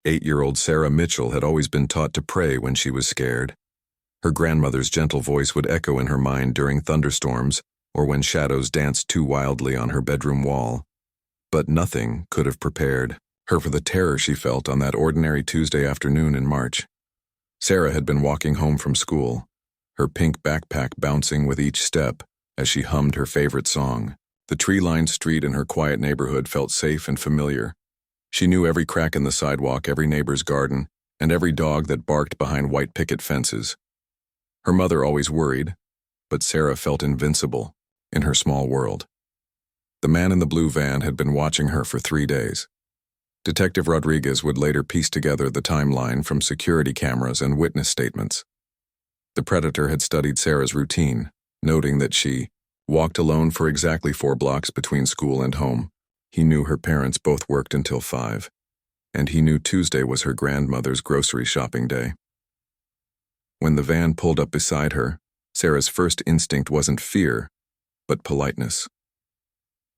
8-year-old Sarah Mitchell had always been taught to pray when she was scared. Her grandmother's gentle voice would echo in her mind during thunderstorms or when shadows danced too wildly on her bedroom wall. But nothing could have prepared her for the terror she felt on that ordinary Tuesday afternoon in March. Sarah had been walking home from school, her pink backpack bouncing with each step as she hummed her favorite song. The tree-lined street in her quiet neighborhood felt safe and familiar. She knew every crack in the sidewalk, every neighbor's garden, and every dog that barked behind white picket fences. Her mother always worried, but Sarah felt invincible in her small world. The man in the blue van had been watching her for 3 days. Detective Rodriguez would later piece together the timeline from security cameras and witness statements. The predator had studied Sarah's routine, noting that she walked alone for exactly 4 blocks between school and home. He knew her parents both worked until 5, and he knew Tuesday was her grandmother's grocery shopping day. When the van pulled up beside her, Sarah's first instinct wasn't fear, but politeness.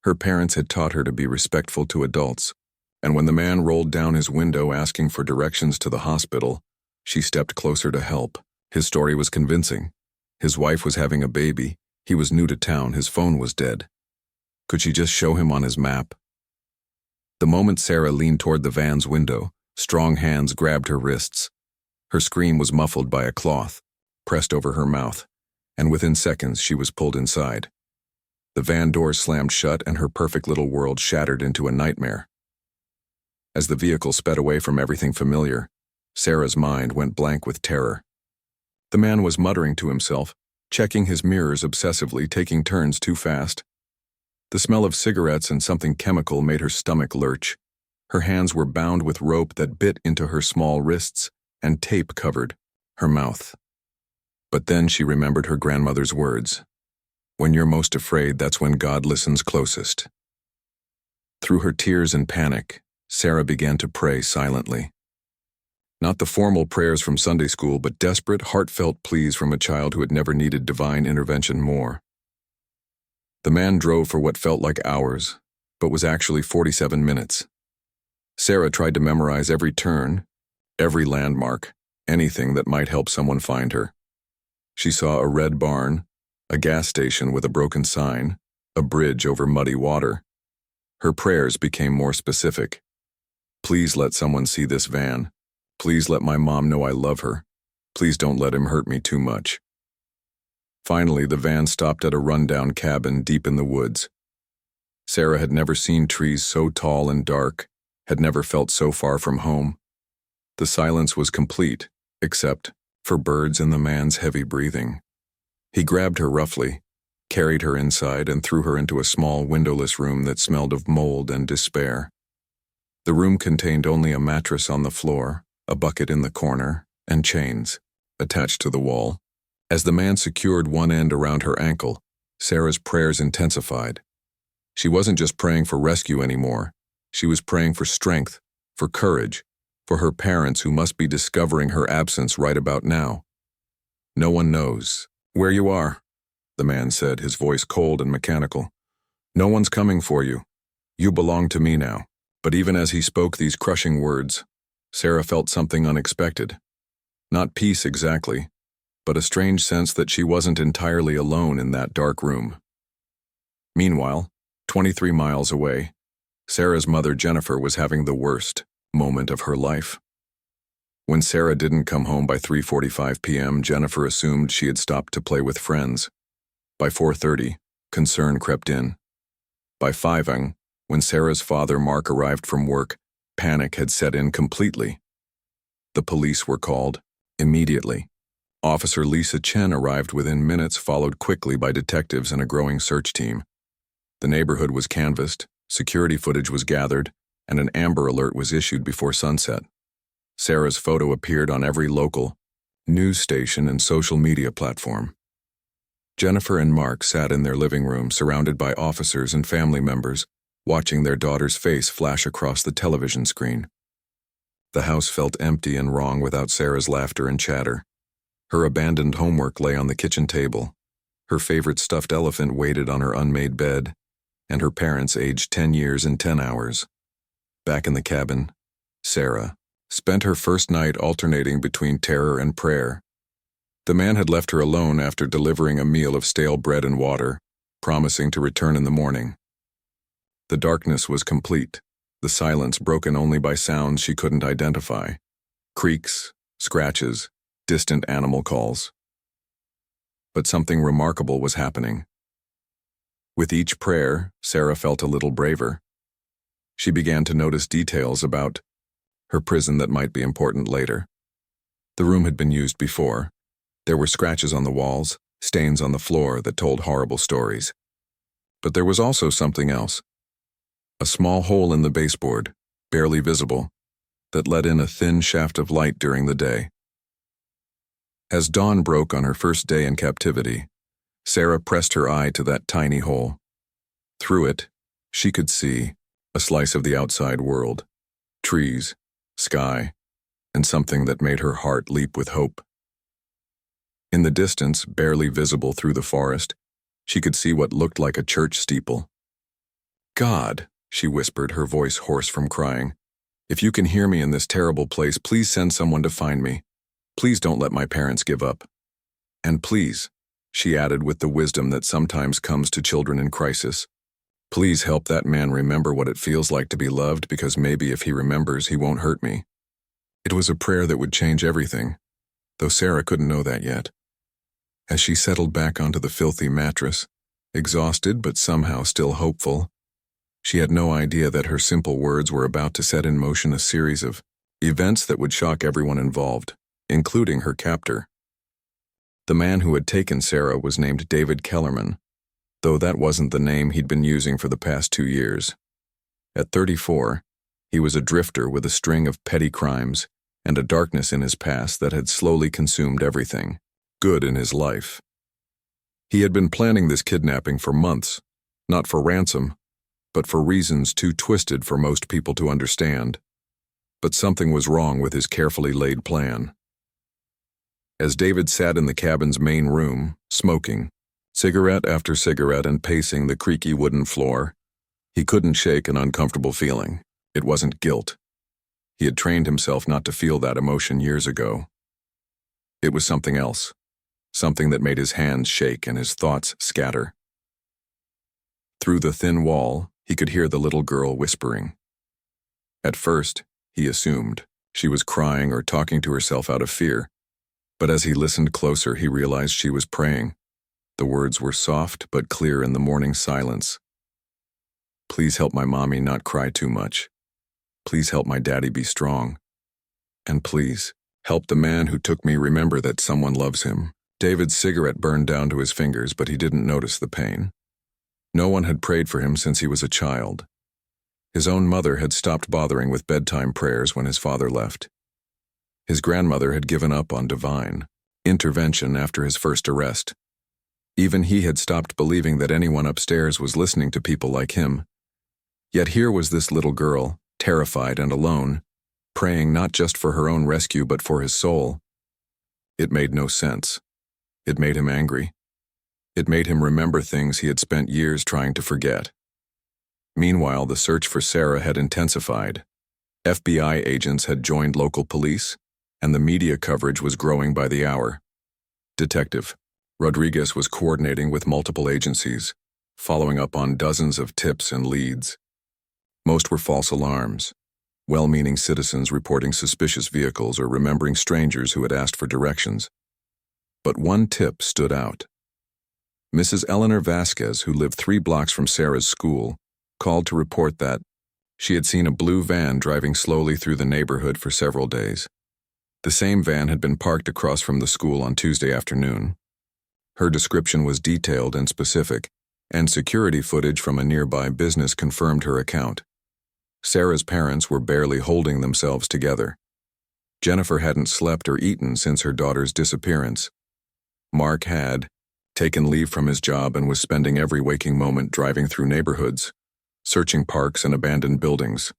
Her parents had taught her to be respectful to adults, and when the man rolled down his window asking for directions to the hospital, she stepped closer to help. His story was convincing. His wife was having a baby, he was new to town, his phone was dead. Could she just show him on his map? The moment Sarah leaned toward the van's window, strong hands grabbed her wrists. Her scream was muffled by a cloth, pressed over her mouth, and within seconds she was pulled inside. The van doors slammed shut and her perfect little world shattered into a nightmare. As the vehicle sped away from everything familiar, Sarah's mind went blank with terror. The man was muttering to himself, checking his mirrors obsessively, taking turns too fast. The smell of cigarettes and something chemical made her stomach lurch. Her hands were bound with rope that bit into her small wrists, and tape covered her mouth. But then she remembered her grandmother's words. When you're most afraid, that's when God listens closest. Through her tears and panic, Sarah began to pray silently. Not the formal prayers from Sunday school, but desperate, heartfelt pleas from a child who had never needed divine intervention more. The man drove for what felt like hours, but was actually 47 minutes. Sarah tried to memorize every turn, every landmark, anything that might help someone find her. She saw a red barn, a gas station with a broken sign, a bridge over muddy water. Her prayers became more specific. Please let someone see this van. Please let my mom know I love her. Please don't let him hurt me too much. Finally, the van stopped at a rundown cabin deep in the woods. Sarah had never seen trees so tall and dark, had never felt so far from home. The silence was complete, except for birds and the man's heavy breathing. He grabbed her roughly, carried her inside, and threw her into a small windowless room that smelled of mold and despair. The room contained only a mattress on the floor, a bucket in the corner, and chains attached to the wall. As the man secured one end around her ankle, Sarah's prayers intensified. She wasn't just praying for rescue anymore. She was praying for strength, for courage, for her parents who must be discovering her absence right about now. No one knows where you are, the man said, his voice cold and mechanical. No one's coming for you. You belong to me now. But even as he spoke these crushing words, Sarah felt something unexpected. Not peace exactly, but a strange sense that she wasn't entirely alone in that dark room. Meanwhile, 23 miles away, Sarah's mother Jennifer was having the worst moment of her life. When Sarah didn't come home by 3:45 p.m., Jennifer assumed she had stopped to play with friends. By 4:30, concern crept in. By 5 when Sarah's father Mark arrived from work, panic had set in completely. The police were called immediately. Officer Lisa Chen arrived within minutes, followed quickly by detectives and a growing search team. The neighborhood was canvassed, security footage was gathered, and an Amber Alert was issued before sunset. Sarah's photo appeared on every local news station and social media platform. Jennifer and Mark sat in their living room, surrounded by officers and family members, watching their daughter's face flash across the television screen. The house felt empty and wrong without Sarah's laughter and chatter. Her abandoned homework lay on the kitchen table. Her favorite stuffed elephant waited on her unmade bed, and her parents aged 10 years and 10 hours. Back in the cabin, Sarah spent her first night alternating between terror and prayer. The man had left her alone after delivering a meal of stale bread and water, promising to return in the morning. The darkness was complete, the silence broken only by sounds she couldn't identify. Creaks, scratches, distant animal calls. But something remarkable was happening. With each prayer, Sarah felt a little braver. She began to notice details about her prison that might be important later. The room had been used before. There were scratches on the walls, stains on the floor that told horrible stories. But there was also something else. A small hole in the baseboard, barely visible, that let in a thin shaft of light during the day. As dawn broke on her first day in captivity, Sarah pressed her eye to that tiny hole. Through it, she could see a slice of the outside world, trees, sky, and something that made her heart leap with hope. In the distance, barely visible through the forest, she could see what looked like a church steeple. "God," she whispered, her voice hoarse from crying, "if you can hear me in this terrible place, please send someone to find me. Please don't let my parents give up. And please," she added with the wisdom that sometimes comes to children in crisis, "please help that man remember what it feels like to be loved, because maybe if he remembers, he won't hurt me." It was a prayer that would change everything, though Sarah couldn't know that yet. As she settled back onto the filthy mattress, exhausted but somehow still hopeful, she had no idea that her simple words were about to set in motion a series of events that would shock everyone involved, including her captor. The man who had taken Sarah was named David Kellerman, though that wasn't the name he'd been using for the past 2 years. At 34, he was a drifter with a string of petty crimes and a darkness in his past that had slowly consumed everything good in his life. He had been planning this kidnapping for months, not for ransom, but for reasons too twisted for most people to understand. But something was wrong with his carefully laid plan. As David sat in the cabin's main room, smoking, cigarette after cigarette and pacing the creaky wooden floor, he couldn't shake an uncomfortable feeling. It wasn't guilt. He had trained himself not to feel that emotion years ago. It was something else, something that made his hands shake and his thoughts scatter. Through the thin wall, he could hear the little girl whispering. At first, he assumed she was crying or talking to herself out of fear, but as he listened closer, he realized she was praying. The words were soft but clear in the morning silence. "Please help my mommy not cry too much. Please help my daddy be strong. And please, help the man who took me remember that someone loves him." David's cigarette burned down to his fingers, but he didn't notice the pain. No one had prayed for him since he was a child. His own mother had stopped bothering with bedtime prayers when his father left. His grandmother had given up on divine intervention after his first arrest. Even he had stopped believing that anyone upstairs was listening to people like him. Yet here was this little girl, terrified and alone, praying not just for her own rescue but for his soul. It made no sense. It made him angry. It made him remember things he had spent years trying to forget. Meanwhile, the search for Sarah had intensified. FBI agents had joined local police, and the media coverage was growing by the hour. Detective Rodriguez was coordinating with multiple agencies, following up on dozens of tips and leads. Most were false alarms, well-meaning citizens reporting suspicious vehicles or remembering strangers who had asked for directions. But one tip stood out. Mrs. Eleanor Vasquez, who lived 3 blocks from Sarah's school, called to report that she had seen a blue van driving slowly through the neighborhood for several days. The same van had been parked across from the school on Tuesday afternoon. Her description was detailed and specific, and security footage from a nearby business confirmed her account. Sarah's parents were barely holding themselves together. Jennifer hadn't slept or eaten since her daughter's disappearance. Mark had taken leave from his job and was spending every waking moment driving through neighborhoods, searching parks and abandoned buildings,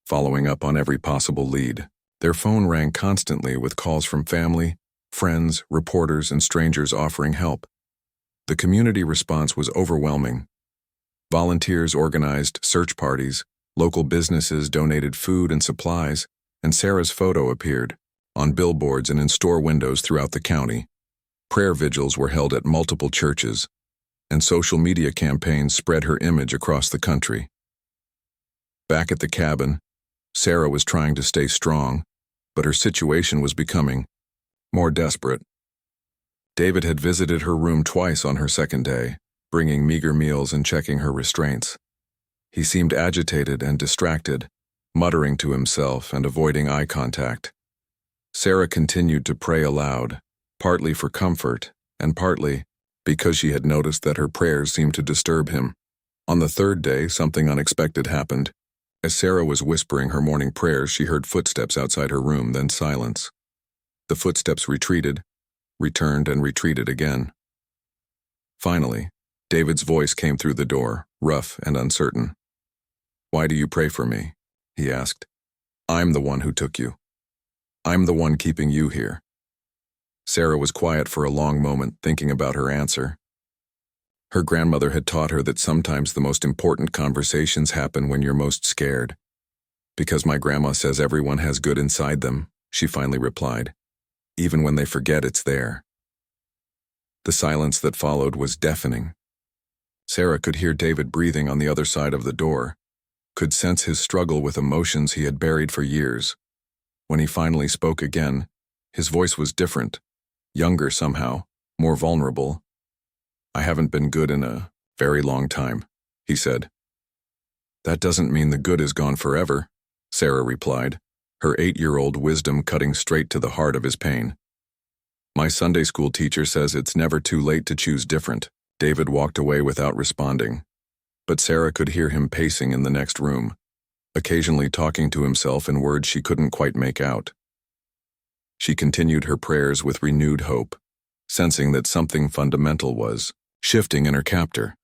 following up on every possible lead. Their phone rang constantly with calls from family, friends, reporters, and strangers offering help. The community response was overwhelming. Volunteers organized search parties, local businesses donated food and supplies, and Sarah's photo appeared on billboards and in store windows throughout the county. Prayer vigils were held at multiple churches, and social media campaigns spread her image across the country. Back at the cabin, Sarah was trying to stay strong, but her situation was becoming more desperate. David had visited her room twice on her second day, bringing meager meals and checking her restraints. He seemed agitated and distracted, muttering to himself and avoiding eye contact. Sarah continued to pray aloud, partly for comfort and partly because she had noticed that her prayers seemed to disturb him. On the third day, something unexpected happened. As Sarah was whispering her morning prayers, she heard footsteps outside her room, then silence. The footsteps retreated, returned, and retreated again. Finally, David's voice came through the door, rough and uncertain. "Why do you pray for me?" he asked. "I'm the one who took you. I'm the one keeping you here." Sarah was quiet for a long moment, thinking about her answer. Her grandmother had taught her that sometimes the most important conversations happen when you're most scared. "Because my grandma says everyone has good inside them," she finally replied, "even when they forget it's there." The silence that followed was deafening. Sarah could hear David breathing on the other side of the door, could sense his struggle with emotions he had buried for years. When he finally spoke again, his voice was different, younger somehow, more vulnerable. "I haven't been good in a very long time," he said. "That doesn't mean the good is gone forever," Sarah replied, her 8-year-old wisdom cutting straight to the heart of his pain. "My Sunday school teacher says it's never too late to choose different." David walked away without responding, but Sarah could hear him pacing in the next room, occasionally talking to himself in words she couldn't quite make out. She continued her prayers with renewed hope, sensing that something fundamental was shifting in her captor.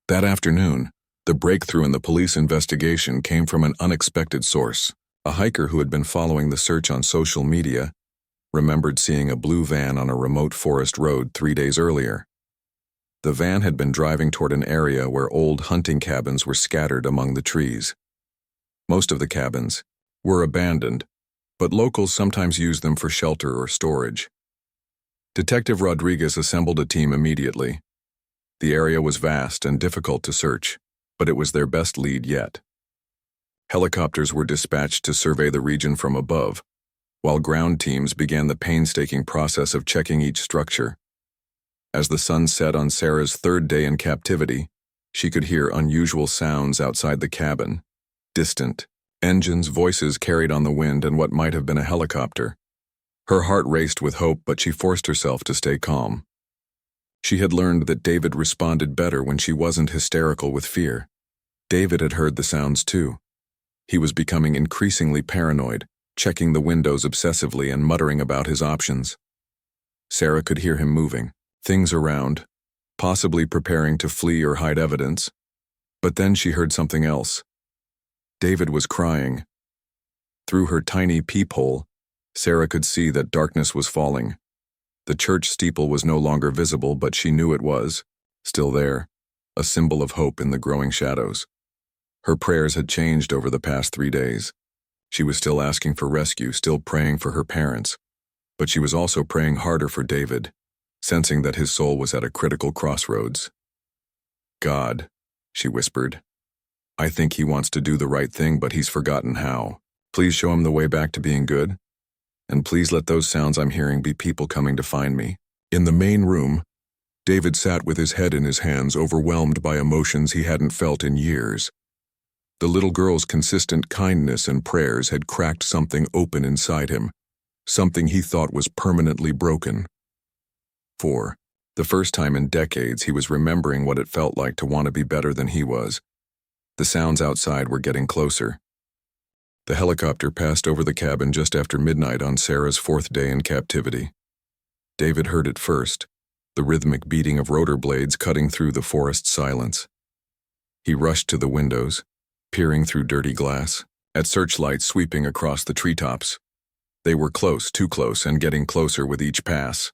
That afternoon, the breakthrough in the police investigation came from an unexpected source. A hiker who had been following the search on social media remembered seeing a blue van on a remote forest road 3 days earlier. The van had been driving toward an area where old hunting cabins were scattered among the trees. Most of the cabins were abandoned, but locals sometimes used them for shelter or storage. Detective Rodriguez assembled a team immediately. The area was vast and difficult to search, but it was their best lead yet. Helicopters were dispatched to survey the region from above, while ground teams began the painstaking process of checking each structure. As the sun set on Sarah's third day in captivity, she could hear unusual sounds outside the cabin, distant engines, voices carried on the wind, and what might have been a helicopter. Her heart raced with hope, but she forced herself to stay calm. She had learned that David responded better when she wasn't hysterical with fear. David had heard the sounds too. He was becoming increasingly paranoid, checking the windows obsessively and muttering about his options. Sarah could hear him moving, things around, possibly preparing to flee or hide evidence. But then she heard something else. David was crying. Through her tiny peephole, Sarah could see that darkness was falling. The church steeple was no longer visible, but she knew it was, still there, a symbol of hope in the growing shadows. Her prayers had changed over the past 3 days. She was still asking for rescue, still praying for her parents, but she was also praying harder for David, sensing that his soul was at a critical crossroads. "God," she whispered, "I think he wants to do the right thing, but he's forgotten how. Please show him the way back to being good. And please let those sounds I'm hearing be people coming to find me." In the main room, David sat with his head in his hands, overwhelmed by emotions he hadn't felt in years. The little girl's consistent kindness and prayers had cracked something open inside him, something he thought was permanently broken. For the first time in decades, he was remembering what it felt like to want to be better than he was. The sounds outside were getting closer. The helicopter passed over the cabin just after midnight on Sarah's 4th day in captivity. David heard it first, the rhythmic beating of rotor blades cutting through the forest silence. He rushed to the windows, peering through dirty glass, at searchlights sweeping across the treetops. They were close, too close, and getting closer with each pass.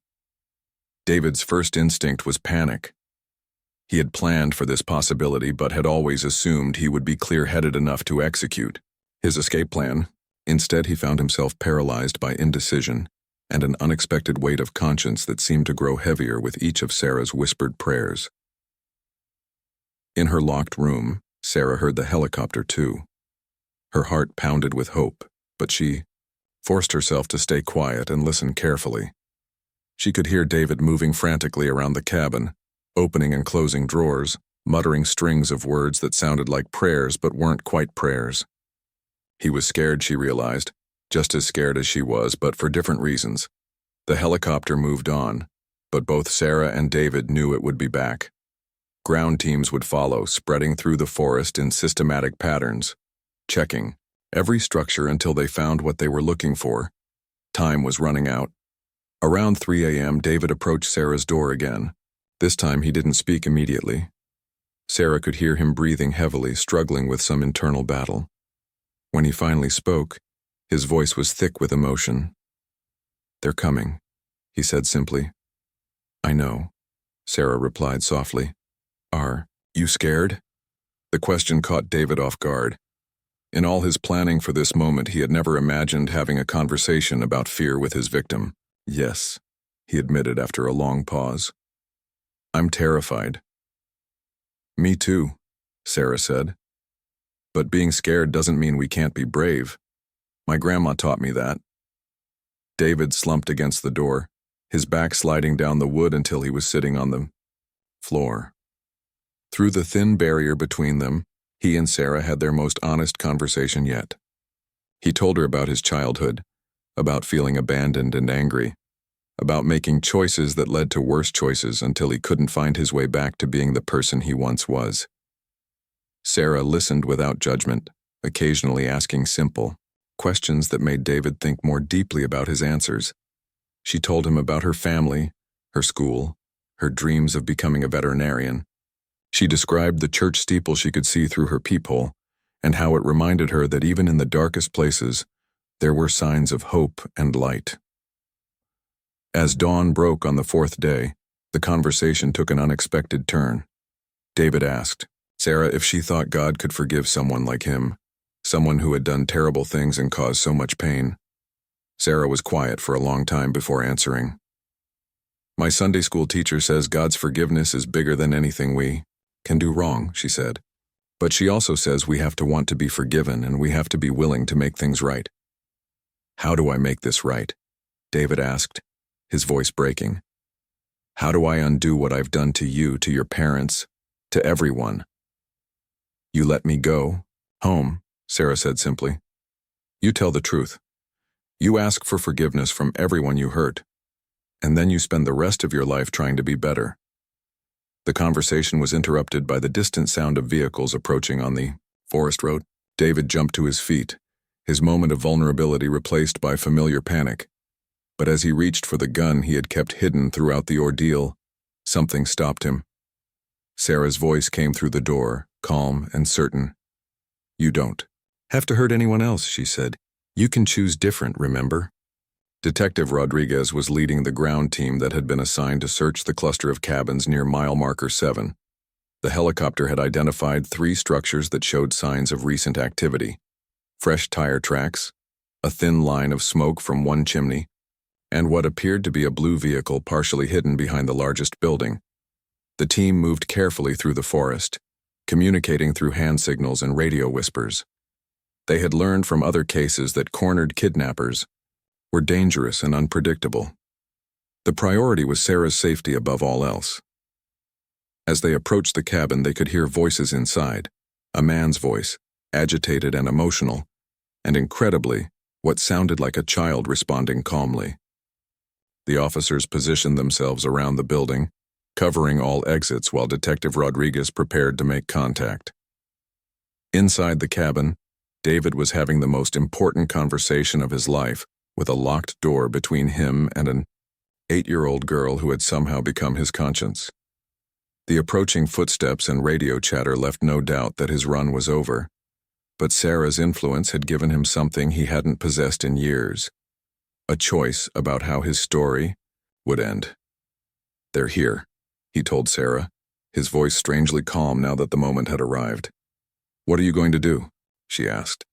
David's first instinct was panic. He had planned for this possibility, but had always assumed he would be clear-headed enough to execute his escape plan. Instead, he found himself paralyzed by indecision and an unexpected weight of conscience that seemed to grow heavier with each of Sarah's whispered prayers. In her locked room, Sarah heard the helicopter too. Her heart pounded with hope, but she forced herself to stay quiet and listen carefully. She could hear David moving frantically around the cabin, opening and closing drawers, muttering strings of words that sounded like prayers but weren't quite prayers. He was scared, she realized, just as scared as she was, but for different reasons. The helicopter moved on, but both Sarah and David knew it would be back. Ground teams would follow, spreading through the forest in systematic patterns, checking every structure until they found what they were looking for. Time was running out. Around 3 a.m., David approached Sarah's door again. This time he didn't speak immediately. Sarah could hear him breathing heavily, struggling with some internal battle. When he finally spoke, his voice was thick with emotion. "They're coming," he said simply. "I know," Sarah replied softly. "Are you scared?" The question caught David off guard. In all his planning for this moment, he had never imagined having a conversation about fear with his victim. "Yes," he admitted after a long pause. "I'm terrified." "Me too," Sarah said. "But being scared doesn't mean we can't be brave. My grandma taught me that." David slumped against the door, his back sliding down the wood until he was sitting on the floor. Through the thin barrier between them, he and Sarah had their most honest conversation yet. He told her about his childhood, about feeling abandoned and angry, about making choices that led to worse choices until he couldn't find his way back to being the person he once was. Sarah listened without judgment, occasionally asking simple questions that made David think more deeply about his answers. She told him about her family, her school, her dreams of becoming a veterinarian. She described the church steeple she could see through her peephole, and how it reminded her that even in the darkest places, there were signs of hope and light. As dawn broke on the fourth day, the conversation took an unexpected turn. David asked Sarah if she thought God could forgive someone like him, someone who had done terrible things and caused so much pain. Sarah was quiet for a long time before answering. "My Sunday school teacher says God's forgiveness is bigger than anything we can do wrong," she said. "But she also says we have to want to be forgiven and we have to be willing to make things right." "How do I make this right?" David asked, his voice breaking. "How do I undo what I've done to you, to your parents, to everyone?" "You let me go home," Sarah said simply. "You tell the truth. You ask for forgiveness from everyone you hurt, and then you spend the rest of your life trying to be better." The conversation was interrupted by the distant sound of vehicles approaching on the forest road. David jumped to his feet, his moment of vulnerability replaced by familiar panic. But as he reached for the gun he had kept hidden throughout the ordeal, something stopped him. Sarah's voice came through the door, calm and certain. "You don't have to hurt anyone else," she said. "You can choose different, remember?" Detective Rodriguez was leading the ground team that had been assigned to search the cluster of cabins near mile marker 7. The helicopter had identified 3 structures that showed signs of recent activity: fresh tire tracks, a thin line of smoke from one chimney, and what appeared to be a blue vehicle partially hidden behind the largest building. The team moved carefully through the forest, communicating through hand signals and radio whispers. They had learned from other cases that cornered kidnappers were dangerous and unpredictable. The priority was Sarah's safety above all else. As they approached the cabin, they could hear voices inside, a man's voice, agitated and emotional, and incredibly, what sounded like a child responding calmly. The officers positioned themselves around the building, covering all exits while Detective Rodriguez prepared to make contact. Inside the cabin, David was having the most important conversation of his life, with a locked door between him and an 8-year-old girl who had somehow become his conscience. The approaching footsteps and radio chatter left no doubt that his run was over, but Sarah's influence had given him something he hadn't possessed in years: a choice about how his story would end. "They're here," he told Sarah, his voice strangely calm now that the moment had arrived. "What are you going to do?" she asked.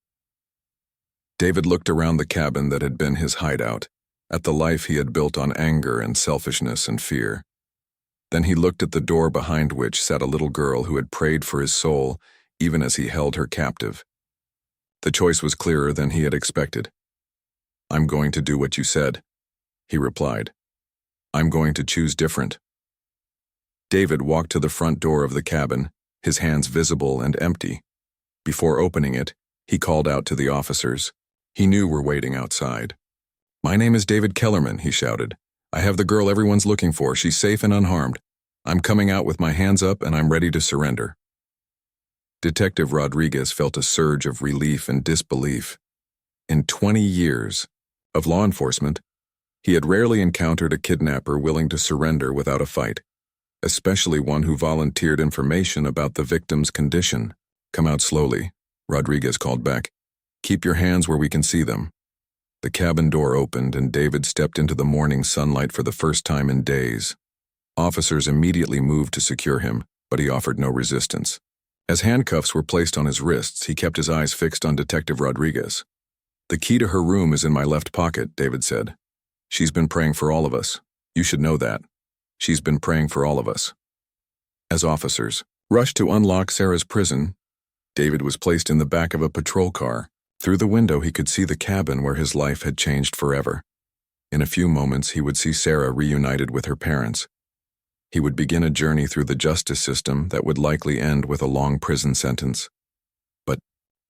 David looked around the cabin that had been his hideout, at the life he had built on anger and selfishness and fear. Then he looked at the door behind which sat a little girl who had prayed for his soul even as he held her captive. The choice was clearer than he had expected. "I'm going to do what you said," he replied. "I'm going to choose different." David walked to the front door of the cabin, his hands visible and empty. Before opening it, he called out to the officers. He knew were waiting outside. "My name is David Kellerman," he shouted. "I have the girl everyone's looking for. She's safe and unharmed. I'm coming out with my hands up and I'm ready to surrender." Detective Rodriguez felt a surge of relief and disbelief. In 20 years of law enforcement, he had rarely encountered a kidnapper willing to surrender without a fight, especially one who volunteered information about the victim's condition. "Come out slowly," Rodriguez called back. "Keep your hands where we can see them." The cabin door opened and David stepped into the morning sunlight for the first time in days. Officers immediately moved to secure him, but he offered no resistance. As handcuffs were placed on his wrists, he kept his eyes fixed on Detective Rodriguez. "The key to her room is in my left pocket," David said. "She's been praying for all of us. You should know that. She's been praying for all of us." As officers rushed to unlock Sarah's prison, David was placed in the back of a patrol car. Through the window he could see the cabin where his life had changed forever. In a few moments he would see Sarah reunited with her parents. He would begin a journey through the justice system that would likely end with a long prison sentence. But,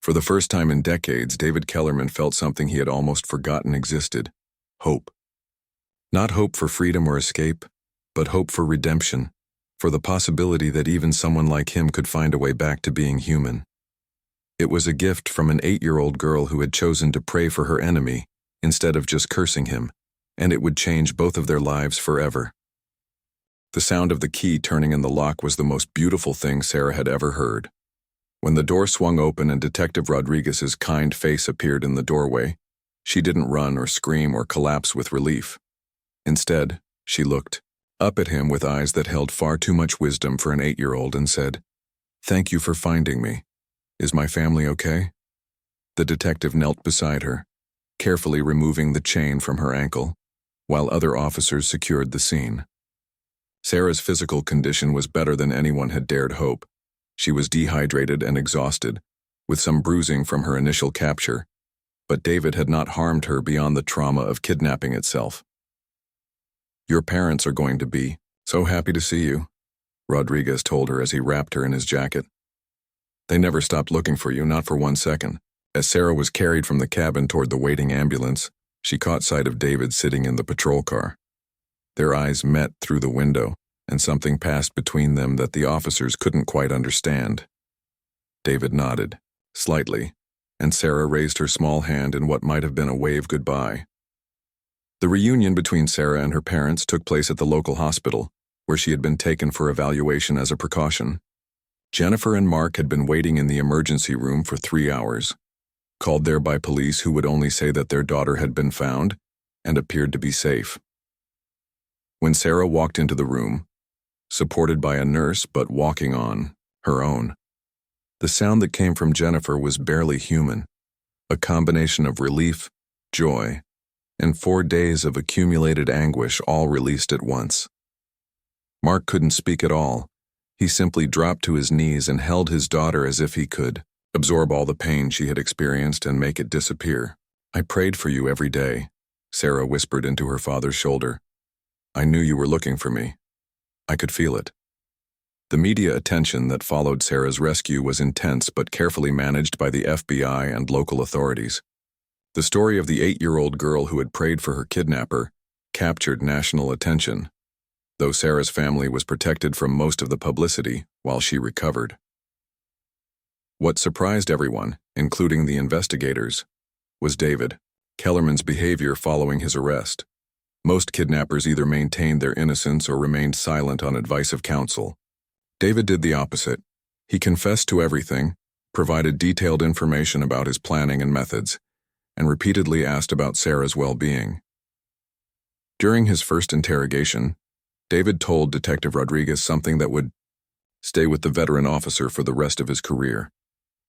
for the first time in decades, David Kellerman felt something he had almost forgotten existed: hope. Not hope for freedom or escape, but hope for redemption, for the possibility that even someone like him could find a way back to being human. It was a gift from an 8-year-old girl who had chosen to pray for her enemy instead of just cursing him, and it would change both of their lives forever. The sound of the key turning in the lock was the most beautiful thing Sarah had ever heard. When the door swung open and Detective Rodriguez's kind face appeared in the doorway, she didn't run or scream or collapse with relief. Instead, she looked up at him with eyes that held far too much wisdom for an 8-year-old and said, "Thank you for finding me. Is my family okay?" The detective knelt beside her, carefully removing the chain from her ankle, while other officers secured the scene. Sarah's physical condition was better than anyone had dared hope. She was dehydrated and exhausted, with some bruising from her initial capture, but David had not harmed her beyond the trauma of kidnapping itself. "Your parents are going to be so happy to see you," Rodriguez told her as he wrapped her in his jacket. "They never stopped looking for you, not for 1 second." As Sarah was carried from the cabin toward the waiting ambulance, she caught sight of David sitting in the patrol car. Their eyes met through the window, and something passed between them that the officers couldn't quite understand. David nodded, slightly, and Sarah raised her small hand in what might have been a wave goodbye. The reunion between Sarah and her parents took place at the local hospital, where she had been taken for evaluation as a precaution. Jennifer and Mark had been waiting in the emergency room for 3 hours, called there by police who would only say that their daughter had been found and appeared to be safe. When Sarah walked into the room, supported by a nurse but walking on her own, the sound that came from Jennifer was barely human, a combination of relief, joy, and 4 days of accumulated anguish all released at once. Mark couldn't speak at all. He simply dropped to his knees and held his daughter as if he could absorb all the pain she had experienced and make it disappear. "I prayed for you every day," Sarah whispered into her father's shoulder. "I knew you were looking for me. I could feel it." The media attention that followed Sarah's rescue was intense but carefully managed by the FBI and local authorities. The story of the 8-year-old girl who had prayed for her kidnapper captured national attention, though Sarah's family was protected from most of the publicity while she recovered. What surprised everyone, including the investigators, was David Kellerman's behavior following his arrest. Most kidnappers either maintained their innocence or remained silent on advice of counsel. David did the opposite. He confessed to everything, provided detailed information about his planning and methods, and repeatedly asked about Sarah's well-being. During his first interrogation, David told Detective Rodriguez something that would stay with the veteran officer for the rest of his career.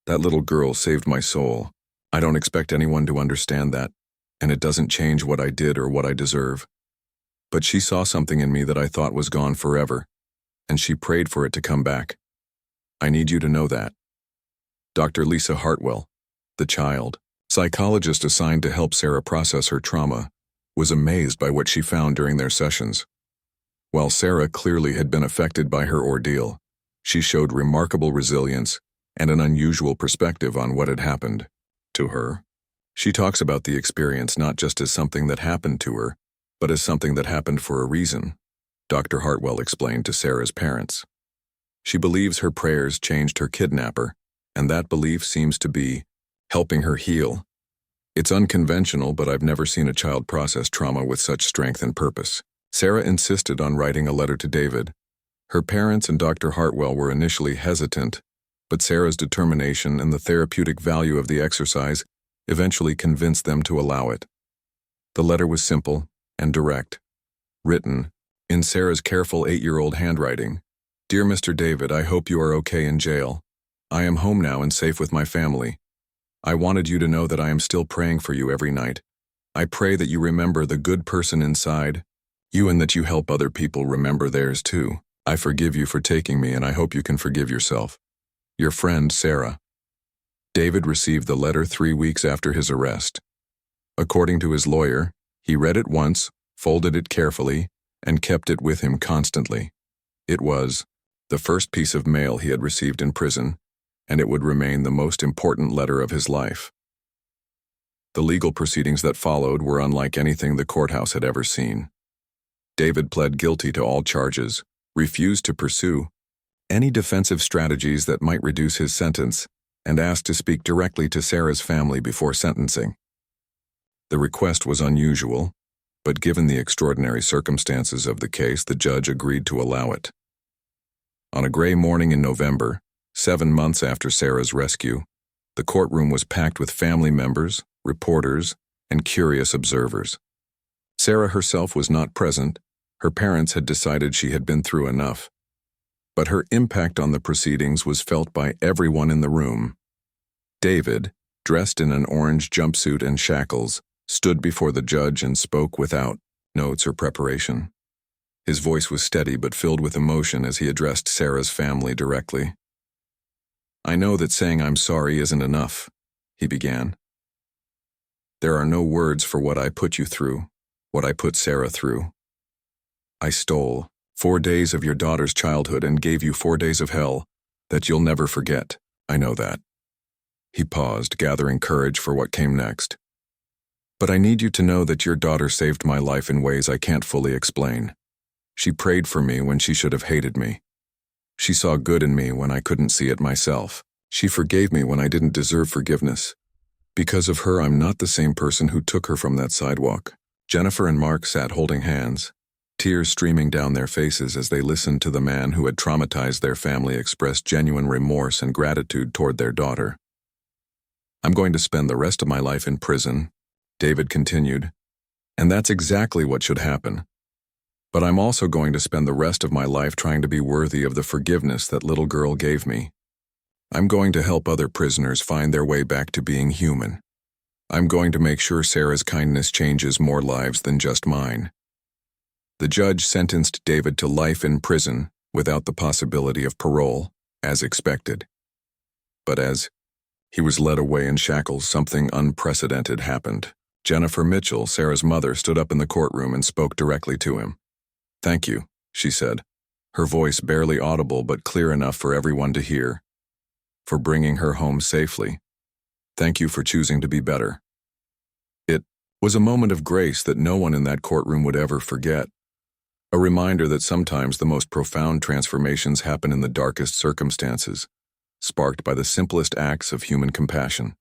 "That little girl saved my soul. I don't expect anyone to understand that, and it doesn't change what I did or what I deserve. But she saw something in me that I thought was gone forever, and she prayed for it to come back. I need you to know that. Dr. Lisa Hartwell, the child psychologist assigned to help Sarah process her trauma, was amazed by what she found during their sessions. While Sarah clearly had been affected by her ordeal, she showed remarkable resilience and an unusual perspective on what had happened to her. She talks about the experience not just as something that happened to her, but as something that happened for a reason, Dr. Hartwell explained to Sarah's parents. She believes her prayers changed her kidnapper, and that belief seems to be helping her heal. It's unconventional, but I've never seen a child process trauma with such strength and purpose. Sarah insisted on writing a letter to David. Her parents and Dr. Hartwell were initially hesitant, but Sarah's determination and the therapeutic value of the exercise eventually convinced them to allow it. The letter was simple and direct, written in Sarah's careful 8-year-old handwriting. Dear Mr. David, I hope you are okay in jail. I am home now and safe with my family. I wanted you to know that I am still praying for you every night. I pray that you remember the good person inside you and that you help other people remember theirs too. I forgive you for taking me and I hope you can forgive yourself. Your friend, Sarah. David received the letter 3 weeks after his arrest. According to his lawyer, he read it once, folded it carefully, and kept it with him constantly. It was the first piece of mail he had received in prison, and it would remain the most important letter of his life. The legal proceedings that followed were unlike anything the courthouse had ever seen. David pled guilty to all charges, refused to pursue any defensive strategies that might reduce his sentence, and asked to speak directly to Sarah's family before sentencing. The request was unusual, but given the extraordinary circumstances of the case, the judge agreed to allow it. On a gray morning in November, 7 months after Sarah's rescue, the courtroom was packed with family members, reporters, and curious observers. Sarah herself was not present. Her parents had decided she had been through enough. But her impact on the proceedings was felt by everyone in the room. David, dressed in an orange jumpsuit and shackles, stood before the judge and spoke without notes or preparation. His voice was steady but filled with emotion as he addressed Sarah's family directly. I know that saying I'm sorry isn't enough, he began. There are no words for what I put you through, what I put Sarah through. I stole 4 days of your daughter's childhood and gave you 4 days of hell that you'll never forget. I know that. He paused, gathering courage for what came next. But I need you to know that your daughter saved my life in ways I can't fully explain. She prayed for me when she should have hated me. She saw good in me when I couldn't see it myself. She forgave me when I didn't deserve forgiveness. Because of her, I'm not the same person who took her from that sidewalk. Jennifer and Mark sat holding hands, tears streaming down their faces as they listened to the man who had traumatized their family express genuine remorse and gratitude toward their daughter. I'm going to spend the rest of my life in prison, David continued, and that's exactly what should happen. But I'm also going to spend the rest of my life trying to be worthy of the forgiveness that little girl gave me. I'm going to help other prisoners find their way back to being human. I'm going to make sure Sarah's kindness changes more lives than just mine. The judge sentenced David to life in prison without the possibility of parole, as expected. But as he was led away in shackles, something unprecedented happened. Jennifer Mitchell, Sarah's mother, stood up in the courtroom and spoke directly to him. Thank you, she said, her voice barely audible but clear enough for everyone to hear. For bringing her home safely. Thank you for choosing to be better. It was a moment of grace that no one in that courtroom would ever forget. A reminder that sometimes the most profound transformations happen in the darkest circumstances, sparked by the simplest acts of human compassion.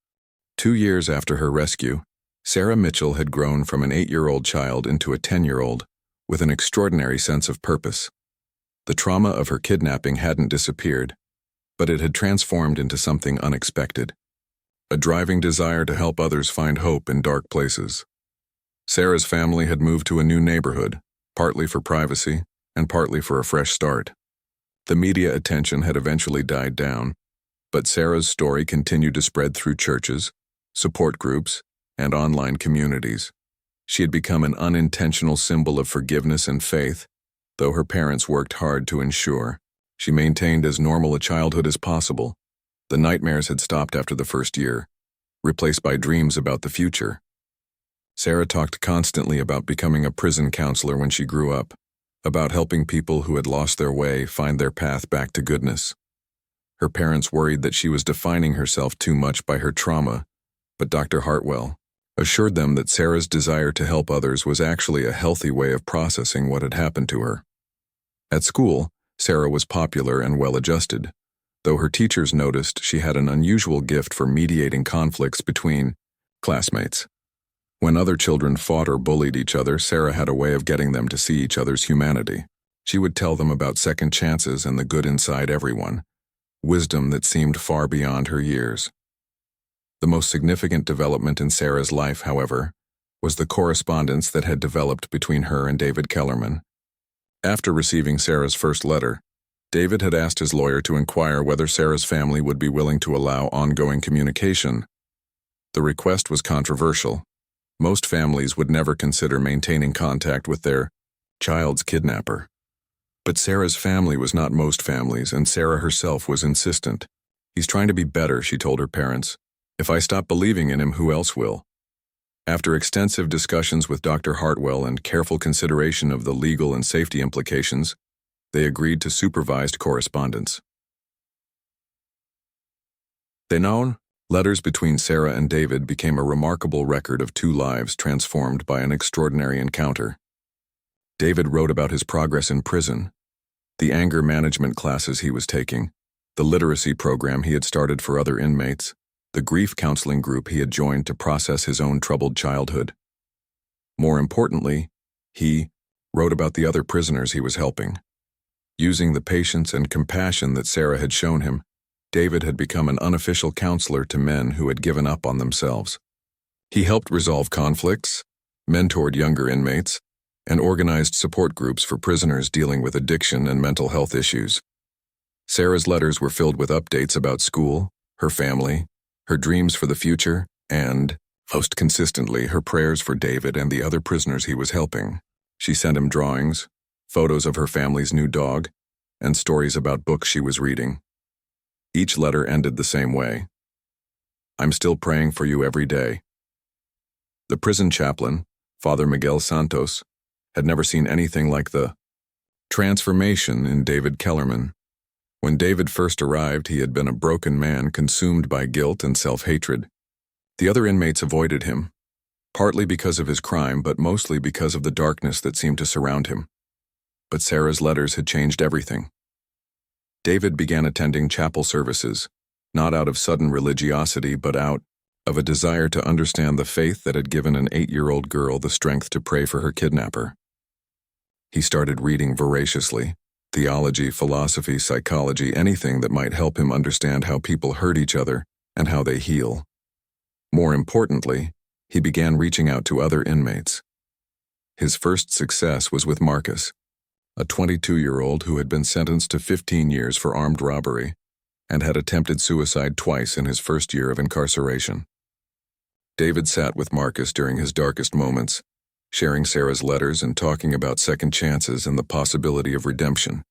2 years after her rescue, Sarah Mitchell had grown from an 8-year-old child into a 10-year-old, with an extraordinary sense of purpose. The trauma of her kidnapping hadn't disappeared, but it had transformed into something unexpected. A driving desire to help others find hope in dark places. Sarah's family had moved to a new neighborhood, partly for privacy and partly for a fresh start. The media attention had eventually died down, but Sarah's story continued to spread through churches, support groups, and online communities. She had become an unintentional symbol of forgiveness and faith, though her parents worked hard to ensure she maintained as normal a childhood as possible. The nightmares had stopped after the first year, replaced by dreams about the future. Sarah talked constantly about becoming a prison counselor when she grew up, about helping people who had lost their way find their path back to goodness. Her parents worried that she was defining herself too much by her trauma, but Dr. Hartwell assured them that Sarah's desire to help others was actually a healthy way of processing what had happened to her. At school, Sarah was popular and well-adjusted, though her teachers noticed she had an unusual gift for mediating conflicts between classmates. When other children fought or bullied each other, Sarah had a way of getting them to see each other's humanity. She would tell them about second chances and the good inside everyone, wisdom that seemed far beyond her years. The most significant development in Sarah's life, however, was the correspondence that had developed between her and David Kellerman. After receiving Sarah's first letter, David had asked his lawyer to inquire whether Sarah's family would be willing to allow ongoing communication. The request was controversial. Most families would never consider maintaining contact with their child's kidnapper. But Sarah's family was not most families, and Sarah herself was insistent. "He's trying to be better," she told her parents. "If I stop believing in him, who else will?" After extensive discussions with Dr. Hartwell and careful consideration of the legal and safety implications, they agreed to supervised correspondence. The known letters between Sarah and David became a remarkable record of two lives transformed by an extraordinary encounter. David wrote about his progress in prison, the anger management classes he was taking, the literacy program he had started for other inmates, the grief counseling group he had joined to process his own troubled childhood. More importantly, he wrote about the other prisoners he was helping. Using the patience and compassion that Sarah had shown him, David had become an unofficial counselor to men who had given up on themselves. He helped resolve conflicts, mentored younger inmates, and organized support groups for prisoners dealing with addiction and mental health issues. Sarah's letters were filled with updates about school, her family, her dreams for the future, and, most consistently, her prayers for David and the other prisoners he was helping. She sent him drawings, photos of her family's new dog, and stories about books she was reading. Each letter ended the same way. "I'm still praying for you every day." The prison chaplain, Father Miguel Santos, had never seen anything like the transformation in David Kellerman. When David first arrived, he had been a broken man consumed by guilt and self-hatred. The other inmates avoided him, partly because of his crime, but mostly because of the darkness that seemed to surround him. But Sarah's letters had changed everything. David began attending chapel services, not out of sudden religiosity, but out of a desire to understand the faith that had given an 8-year-old girl the strength to pray for her kidnapper. He started reading voraciously, theology, philosophy, psychology, anything that might help him understand how people hurt each other and how they heal. More importantly, he began reaching out to other inmates. His first success was with Marcus, a 22-year-old who had been sentenced to 15 years for armed robbery and had attempted suicide twice in his first year of incarceration. David sat with Marcus during his darkest moments, sharing Sarah's letters and talking about second chances and the possibility of redemption.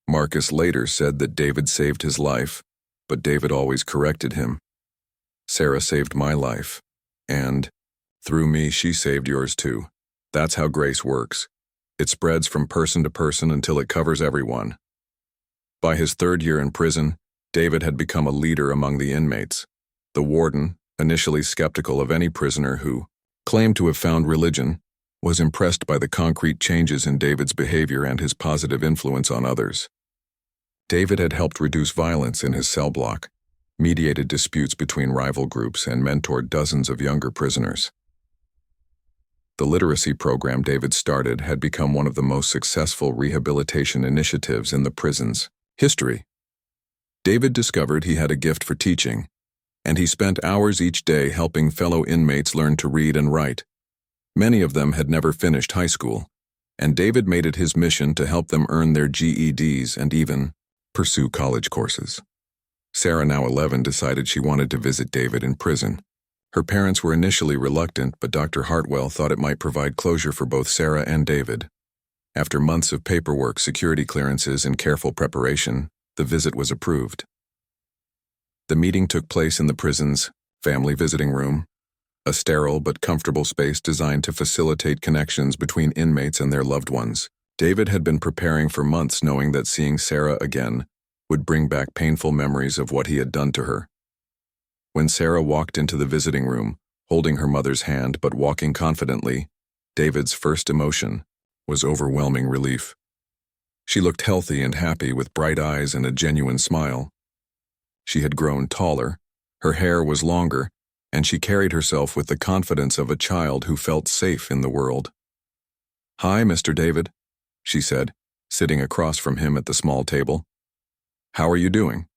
Marcus later said that David saved his life, but David always corrected him. "Sarah saved my life, and, through me, she saved yours too. That's how grace works. It spreads from person to person until it covers everyone." By his third year in prison, David had become a leader among the inmates. The warden, initially skeptical of any prisoner who claimed to have found religion, was impressed by the concrete changes in David's behavior and his positive influence on others. David had helped reduce violence in his cell block, mediated disputes between rival groups, and mentored dozens of younger prisoners. The literacy program David started had become one of the most successful rehabilitation initiatives in the prison's history. David discovered he had a gift for teaching, and he spent hours each day helping fellow inmates learn to read and write. Many of them had never finished high school, and David made it his mission to help them earn their GEDs and even pursue college courses. Sarah, now 11, decided she wanted to visit David in prison. Her parents were initially reluctant, but Dr. Hartwell thought it might provide closure for both Sarah and David. After months of paperwork, security clearances, and careful preparation, the visit was approved. The meeting took place in the prison's family visiting room, a sterile but comfortable space designed to facilitate connections between inmates and their loved ones. David had been preparing for months, knowing that seeing Sarah again would bring back painful memories of what he had done to her. When Sarah walked into the visiting room, holding her mother's hand but walking confidently, David's first emotion was overwhelming relief. She looked healthy and happy with bright eyes and a genuine smile. She had grown taller, her hair was longer, and she carried herself with the confidence of a child who felt safe in the world. "Hi, Mr. David," she said, sitting across from him at the small table. "How are you doing?"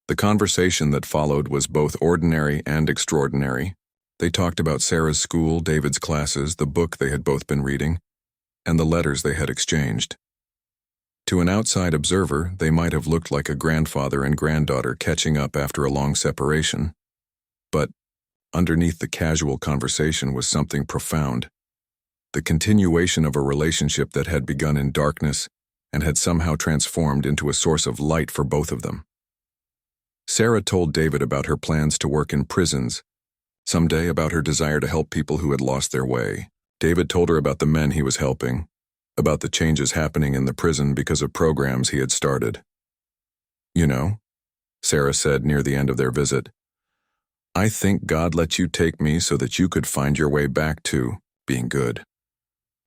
The conversation that followed was both ordinary and extraordinary. They talked about Sarah's school, David's classes, the book they had both been reading, and the letters they had exchanged. To an outside observer, they might have looked like a grandfather and granddaughter catching up after a long separation. But underneath the casual conversation was something profound. The continuation of a relationship that had begun in darkness and had somehow transformed into a source of light for both of them. Sarah told David about her plans to work in prisons, someday about her desire to help people who had lost their way. David told her about the men he was helping, about the changes happening in the prison because of programs he had started. "You know," Sarah said near the end of their visit, "I think God let you take me so that you could find your way back to being good.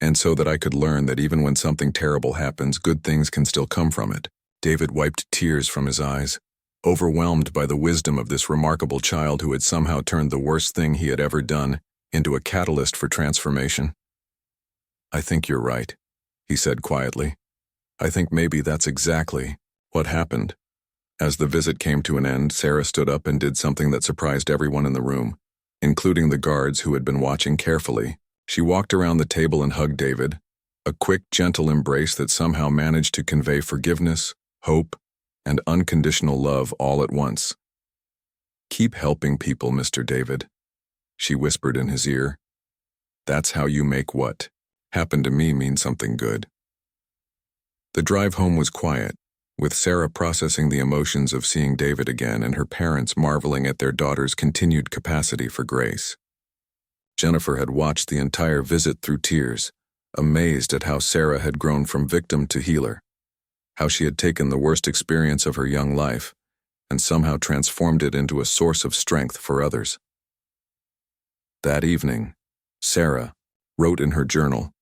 And so that I could learn that even when something terrible happens, good things can still come from it." David wiped tears from his eyes, overwhelmed by the wisdom of this remarkable child who had somehow turned the worst thing he had ever done into a catalyst for transformation. "I think you're right," he said quietly. "I think maybe that's exactly what happened." As the visit came to an end, Sarah stood up and did something that surprised everyone in the room, including the guards who had been watching carefully. She walked around the table and hugged David, a quick, gentle embrace that somehow managed to convey forgiveness, hope, and unconditional love all at once. "Keep helping people, Mr. David," she whispered in his ear. "That's how you make what happened to me mean something good." The drive home was quiet, with Sarah processing the emotions of seeing David again and her parents marveling at their daughter's continued capacity for grace. Jennifer had watched the entire visit through tears, amazed at how Sarah had grown from victim to healer, how she had taken the worst experience of her young life and somehow transformed it into a source of strength for others. That evening, Sarah wrote in her journal,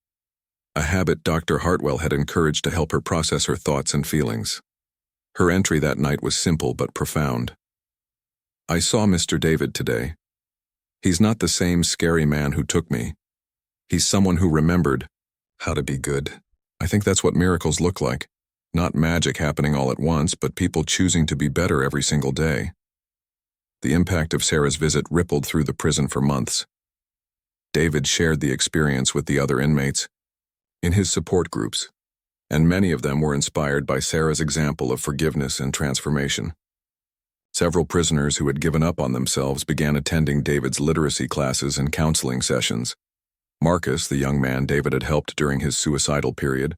a habit Dr. Hartwell had encouraged to help her process her thoughts and feelings. Her entry that night was simple but profound. "I saw Mr. David today. He's not the same scary man who took me. He's someone who remembered how to be good. I think that's what miracles look like. Not magic happening all at once, but people choosing to be better every single day." The impact of Sarah's visit rippled through the prison for months. David shared the experience with the other inmates in his support groups, and many of them were inspired by Sarah's example of forgiveness and transformation. Several prisoners who had given up on themselves began attending David's literacy classes and counseling sessions. Marcus, the young man David had helped during his suicidal period,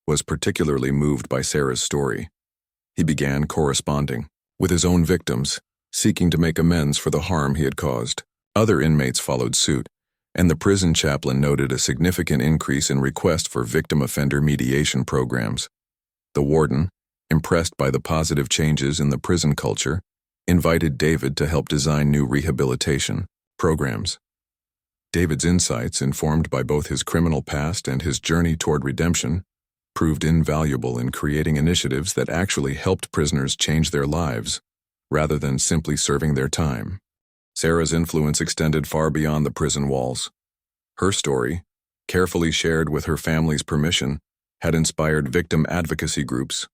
was particularly moved by Sarah's story. He began corresponding with his own victims, seeking to make amends for the harm he had caused. Other inmates followed suit, and the prison chaplain noted a significant increase in requests for victim offender mediation programs. The warden, impressed by the positive changes in the prison culture, invited David to help design new rehabilitation programs. David's insights, informed by both his criminal past and his journey toward redemption, proved invaluable in creating initiatives that actually helped prisoners change their lives, rather than simply serving their time. Sarah's influence extended far beyond the prison walls. Her story, carefully shared with her family's permission, had inspired victim advocacy groups,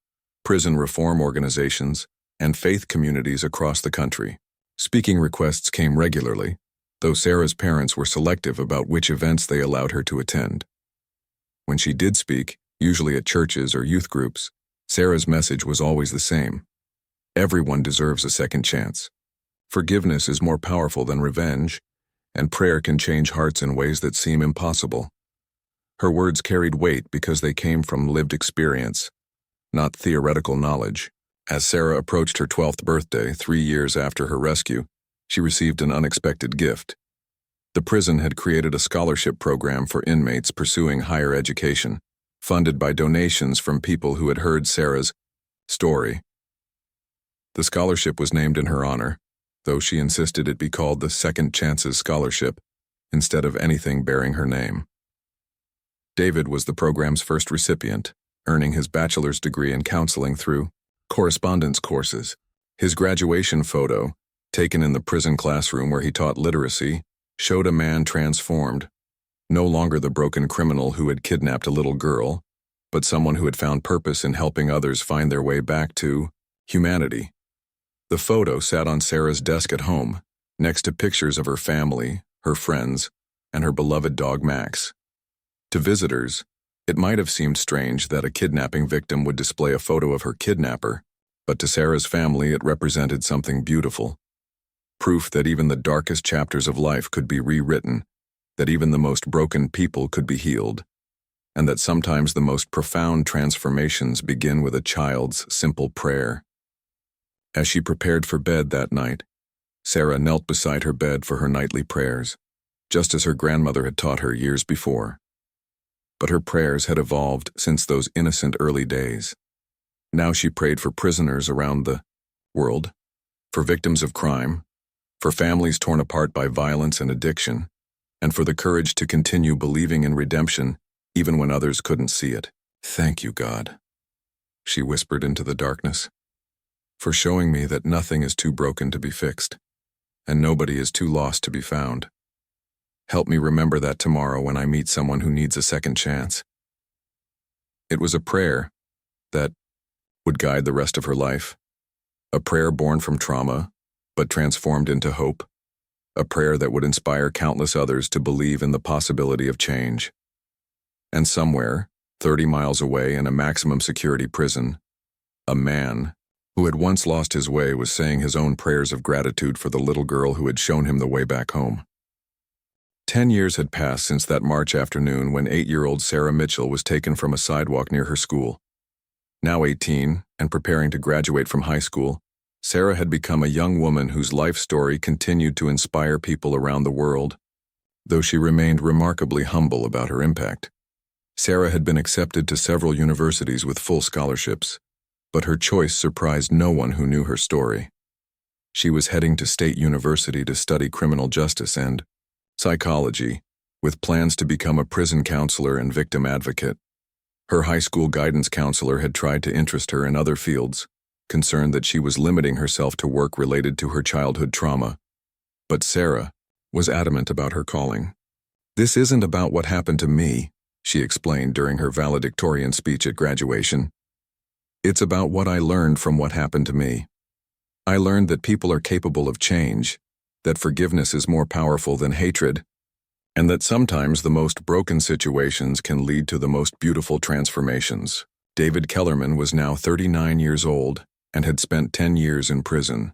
prison reform organizations, and faith communities across the country. Speaking requests came regularly, though Sarah's parents were selective about which events they allowed her to attend. When she did speak, usually at churches or youth groups, Sarah's message was always the same. Everyone deserves a second chance. Forgiveness is more powerful than revenge, and prayer can change hearts in ways that seem impossible. Her words carried weight because they came from lived experience, not theoretical knowledge. As Sarah approached her 12th birthday, 3 years after her rescue, she received an unexpected gift. The prison had created a scholarship program for inmates pursuing higher education, funded by donations from people who had heard Sarah's story. The scholarship was named in her honor, though she insisted it be called the Second Chances Scholarship, instead of anything bearing her name. David was the program's first recipient, earning his bachelor's degree in counseling through correspondence courses. His graduation photo, taken in the prison classroom where he taught literacy, showed a man transformed, no longer the broken criminal who had kidnapped a little girl, but someone who had found purpose in helping others find their way back to humanity. The photo sat on Sarah's desk at home, next to pictures of her family, her friends, and her beloved dog Max. To visitors, it might have seemed strange that a kidnapping victim would display a photo of her kidnapper, but to Sarah's family it represented something beautiful. Proof that even the darkest chapters of life could be rewritten, that even the most broken people could be healed, and that sometimes the most profound transformations begin with a child's simple prayer. As she prepared for bed that night, Sarah knelt beside her bed for her nightly prayers, just as her grandmother had taught her years before. But her prayers had evolved since those innocent early days. Now she prayed for prisoners around the world, for victims of crime, for families torn apart by violence and addiction, and for the courage to continue believing in redemption even when others couldn't see it. "Thank you, God," she whispered into the darkness, "for showing me that nothing is too broken to be fixed, and nobody is too lost to be found. Help me remember that tomorrow when I meet someone who needs a second chance." It was a prayer that would guide the rest of her life, a prayer born from trauma, but transformed into hope, a prayer that would inspire countless others to believe in the possibility of change. And somewhere, 30 miles away in a maximum security prison, a man who had once lost his way was saying his own prayers of gratitude for the little girl who had shown him the way back home. 10 years had passed since that March afternoon when 8-year-old Sarah Mitchell was taken from a sidewalk near her school. Now 18 and preparing to graduate from high school, Sarah had become a young woman whose life story continued to inspire people around the world, though she remained remarkably humble about her impact. Sarah had been accepted to several universities with full scholarships, but her choice surprised no one who knew her story. She was heading to State University to study criminal justice and psychology, with plans to become a prison counselor and victim advocate. Her high school guidance counselor had tried to interest her in other fields, concerned that she was limiting herself to work related to her childhood trauma. But Sarah was adamant about her calling. "This isn't about what happened to me," she explained during her valedictorian speech at graduation. "It's about what I learned from what happened to me. I learned that people are capable of change, that forgiveness is more powerful than hatred, and that sometimes the most broken situations can lead to the most beautiful transformations." David Kellerman was now 39 years old and had spent 10 years in prison.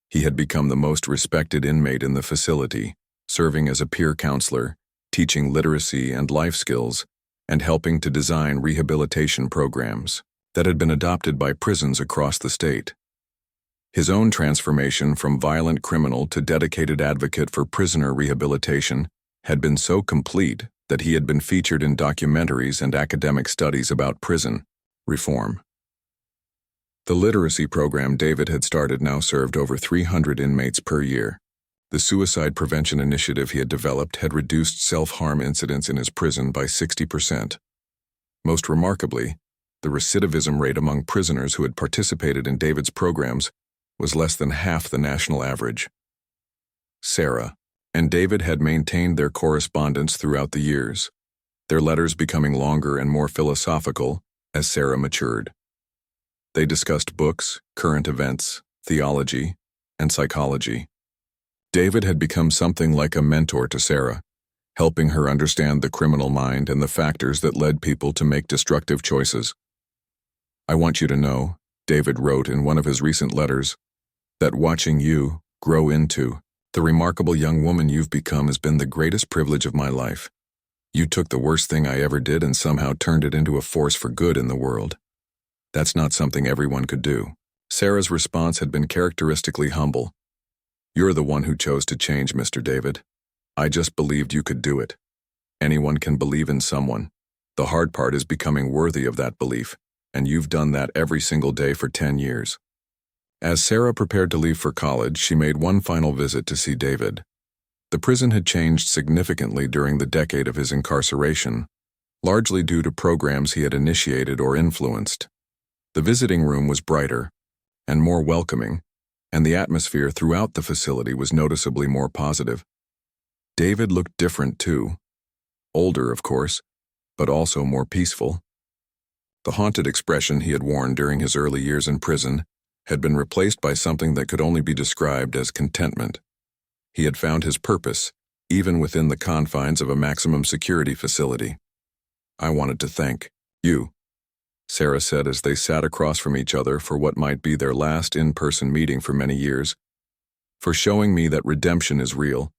He had become the most respected inmate in the facility, serving as a peer counselor, teaching literacy and life skills, and helping to design rehabilitation programs that had been adopted by prisons across the state. His own transformation from violent criminal to dedicated advocate for prisoner rehabilitation had been so complete that he had been featured in documentaries and academic studies about prison reform. The literacy program David had started now served over 300 inmates per year. The suicide prevention initiative he had developed had reduced self-harm incidents in his prison by 60%. Most remarkably, the recidivism rate among prisoners who had participated in David's programs was less than half the national average. Sarah and David had maintained their correspondence throughout the years, their letters becoming longer and more philosophical as Sarah matured. They discussed books, current events, theology, and psychology. David had become something like a mentor to Sarah, helping her understand the criminal mind and the factors that led people to make destructive choices. "I want you to know," David wrote in one of his recent letters, "that watching you grow into The remarkable young woman you've become has been the greatest privilege of my life. You took the worst thing I ever did and somehow turned it into a force for good in the world. That's not something everyone could do. Sarah's response had been characteristically humble. You're the one who chose to change, Mr. David. I just believed you could do it. Anyone can believe in someone. The hard part is becoming worthy of that belief, and you've done that every single day for 10 years. As Sarah prepared to leave for college, she made one final visit to see David. The prison had changed significantly during the decade of his incarceration, largely due to programs he had initiated or influenced. The visiting room was brighter and more welcoming, and the atmosphere throughout the facility was noticeably more positive. David looked different too. Older, of course, but also more peaceful. The haunted expression he had worn during his early years in prison had been replaced by something that could only be described as contentment. He had found his purpose, even within the confines of a maximum security facility. I wanted to thank you, Sarah said as they sat across from each other for what might be their last in-person meeting for many years, for showing me that redemption is real.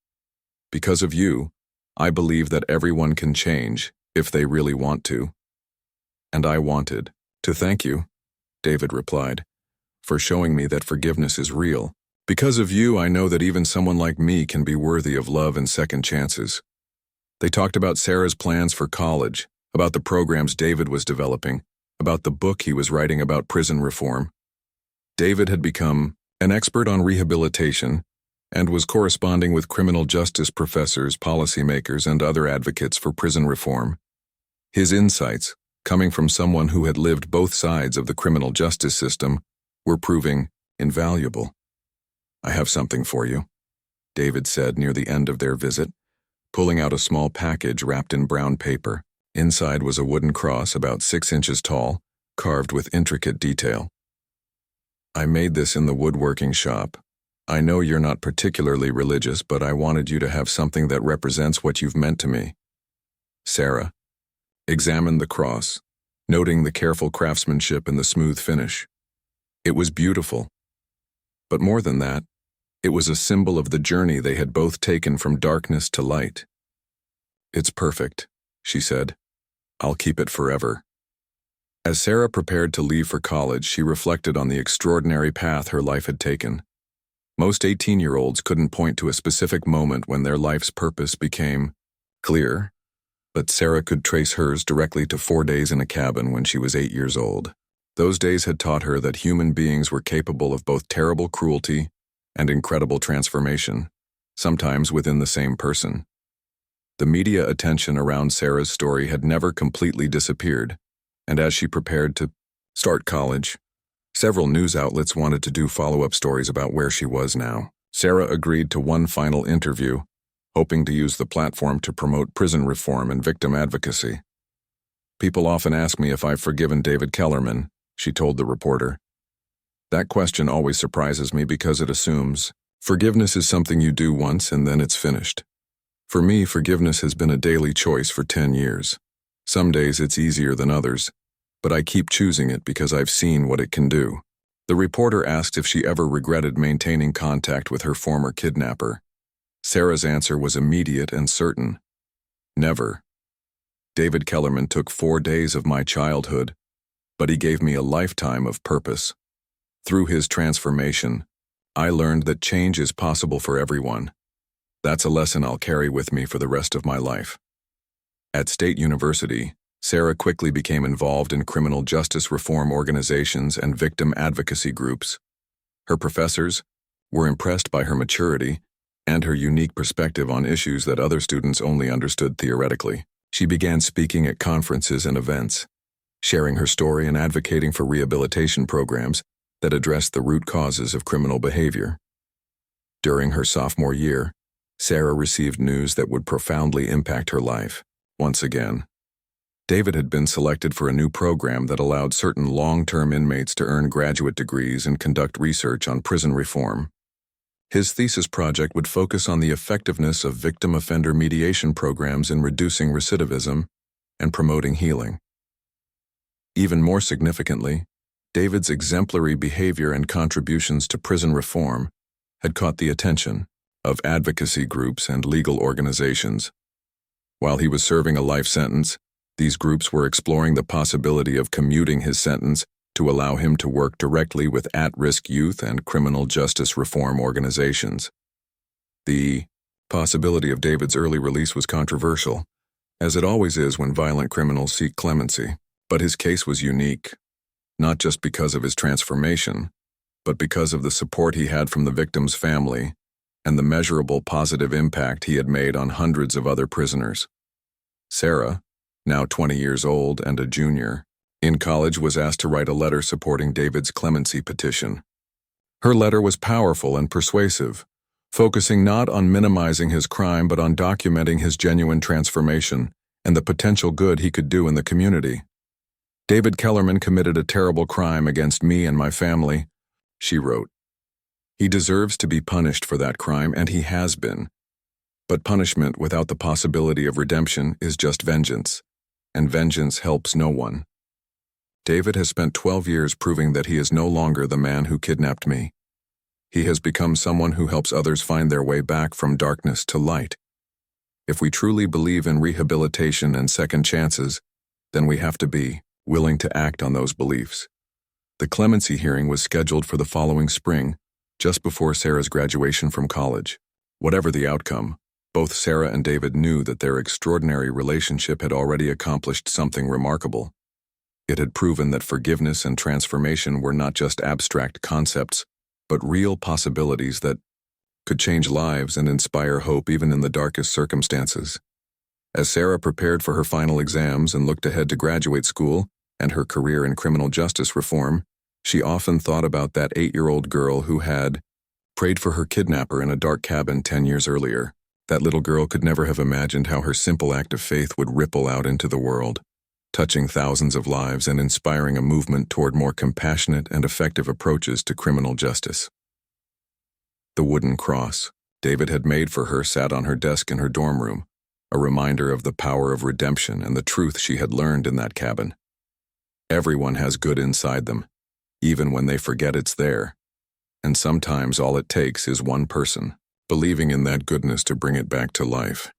Because of you, I believe that everyone can change if they really want to. And I wanted to thank you, David replied, for showing me that forgiveness is real. Because of you, I know that even someone like me can be worthy of love and second chances. They talked about Sarah's plans for college, about the programs David was developing, about the book he was writing about prison reform. David had become an expert on rehabilitation and was corresponding with criminal justice professors, policymakers, and other advocates for prison reform. His insights, coming from someone who had lived both sides of the criminal justice system, were proving invaluable. I have something for you, David said near the end of their visit, pulling out a small package wrapped in brown paper. Inside was a wooden cross about 6 inches tall, carved with intricate detail. I made this in the woodworking shop. I know you're not particularly religious, but I wanted you to have something that represents what you've meant to me. Sarah examined the cross, noting the careful craftsmanship and the smooth finish. It was beautiful. But more than that, it was a symbol of the journey they had both taken from darkness to light. It's perfect, she said. I'll keep it forever. As Sarah prepared to leave for college, she reflected on the extraordinary path her life had taken. Most 18-year-olds couldn't point to a specific moment when their life's purpose became clear, but Sarah could trace hers directly to 4 days in a cabin when she was 8 years old. Those days had taught her that human beings were capable of both terrible cruelty and incredible transformation, sometimes within the same person. The media attention around Sarah's story had never completely disappeared, and as she prepared to start college, several news outlets wanted to do follow-up stories about where she was now. Sarah agreed to one final interview, hoping to use the platform to promote prison reform and victim advocacy. People often ask me if I've forgiven David Kellerman, she told the reporter. That question always surprises me because it assumes forgiveness is something you do once and then it's finished. For me, forgiveness has been a daily choice for 10 years. Some days it's easier than others, but I keep choosing it because I've seen what it can do. The reporter asked if she ever regretted maintaining contact with her former kidnapper. Sarah's answer was immediate and certain. Never. David Kellerman took 4 days of my childhood, but he gave me a lifetime of purpose. Through his transformation, I learned that change is possible for everyone. That's a lesson I'll carry with me for the rest of my life. At State University, Sarah quickly became involved in criminal justice reform organizations and victim advocacy groups. Her professors were impressed by her maturity and her unique perspective on issues that other students only understood theoretically. She began speaking at conferences and events, sharing her story and advocating for rehabilitation programs that addressed the root causes of criminal behavior. During her sophomore year, Sarah received news that would profoundly impact her life. Once again, David had been selected for a new program that allowed certain long-term inmates to earn graduate degrees and conduct research on prison reform. His thesis project would focus on the effectiveness of victim offender mediation programs in reducing recidivism and promoting healing. Even more significantly, David's exemplary behavior and contributions to prison reform had caught the attention of advocacy groups and legal organizations. While he was serving a life sentence, these groups were exploring the possibility of commuting his sentence to allow him to work directly with at-risk youth and criminal justice reform organizations. The possibility of David's early release was controversial, as it always is when violent criminals seek clemency, but his case was unique, not just because of his transformation, but because of the support he had from the victim's family and the measurable positive impact he had made on hundreds of other prisoners. Sarah, now 20 years old and a junior, in college was asked to write a letter supporting David's clemency petition. Her letter was powerful and persuasive, focusing not on minimizing his crime but on documenting his genuine transformation and the potential good he could do in the community. "David Kellerman committed a terrible crime against me and my family," she wrote. "He deserves to be punished for that crime, and he has been. But punishment without the possibility of redemption is just vengeance, and vengeance helps no one. David has spent 12 years proving that he is no longer the man who kidnapped me. He has become someone who helps others find their way back from darkness to light. If we truly believe in rehabilitation and second chances, then we have to be willing to act on those beliefs." The clemency hearing was scheduled for the following spring, just before Sarah's graduation from college. Whatever the outcome, both Sarah and David knew that their extraordinary relationship had already accomplished something remarkable. It had proven that forgiveness and transformation were not just abstract concepts, but real possibilities that could change lives and inspire hope even in the darkest circumstances. As Sarah prepared for her final exams and looked ahead to graduate school and her career in criminal justice reform, she often thought about that 8-year-old girl who had prayed for her kidnapper in a dark cabin 10 years earlier. That little girl could never have imagined how her simple act of faith would ripple out into the world, touching thousands of lives and inspiring a movement toward more compassionate and effective approaches to criminal justice. The wooden cross David had made for her sat on her desk in her dorm room, a reminder of the power of redemption and the truth she had learned in that cabin. Everyone has good inside them, even when they forget it's there. And sometimes all it takes is one person believing in that goodness to bring it back to life.